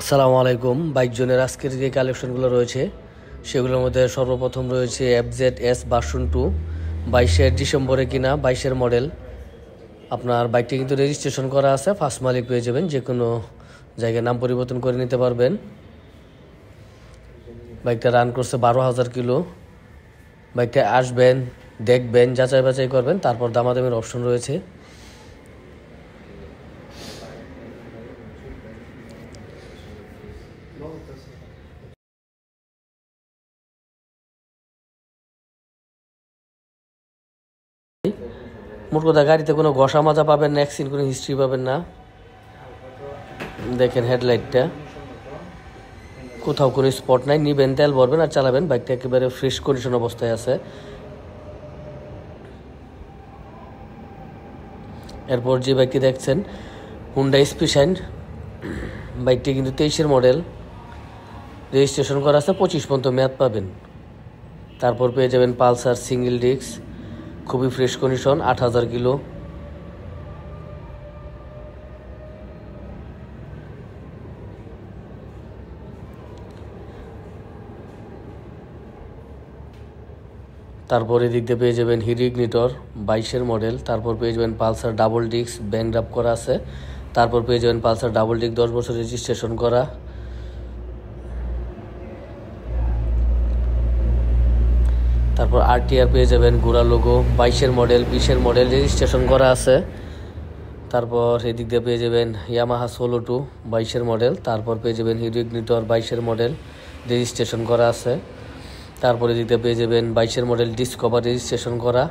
সালামু আলাইকুম। বাইক জোনের আজকের যে কালেকশনগুলো রয়েছে সেগুলোর মধ্যে সর্বপ্রথম রয়েছে FZS ভার্সন 2, 22 ডিসেম্বরে কিনা, 22 মডেল। আপনার বাইকটি কিন্তু রেজিস্ট্রেশন করা আছে, ফার্স্ট মালিক পেয়ে যাবেন, যে কোনো জায়গায় নাম পরিবর্তন করে নিতে পারবেন। বাইকটা রান করছে 12,000 কিলো। বাইকটা আসবেন, দেখবেন, যাচাই বাছাই করবেন, তারপর দামাদামের অপশন রয়েছে। মোট কথা গাড়িতে কোনো ঘষা মাজা পাবেন না, অ্যাক্সিডেন্ট কোনো হিস্ট্রি পাবেন না। দেখেন হেডলাইটটা, কোথাও কোনো স্পট নাই। নিবেন, তেল ভরবেন আর চালাবেন। বাইকটা একেবারে ফ্রেশ কন্ডিশন অবস্থায় আছে। এরপর যে বাইকটি দেখছেন হুন্ডা স্পেশাইন, বাইকটি কিন্তু 23 মডেল, রেজিস্ট্রেশন করা আছে, 25 পর্যন্ত মেয়াদ পাবেন। তারপর পেয়ে যাবেন পালসার সিঙ্গেল ডিস্ক, খুবই ফ্রেশ কন্ডিশন, 8,000 কিলো। তারপর এদিক দিয়ে পেয়ে যাবেন হিরো ইগনিটর, 22 মডেল। তারপর পেয়ে যাবেন পালসার ডাবল ডিস্ক, ব্যাংক ড্রাপ করা আছে। তারপর পেয়ে যাবেন পালসার ডাবল ডিস্ক, 10 বছর রেজিস্ট্রেশন করা। তারপর RTR পেয়ে যাবেন, গোড়া লোগো, 22 মডেল, 20 মডেল, রেজিস্ট্রেশন করা আছে। তারপর এদিক দিয়ে পেয়ে যাবেন ইয়ামাহা সোলো 2, 22 মডেল। তারপর পেয়ে যাবেন হিরো ইগনিটর, 22 মডেল, রেজিস্ট্রেশন করা আছে। তারপরে এদিক দিয়ে পেয়ে যাবেন 22 মডেল ডিসকভার, রেজিস্ট্রেশন করা।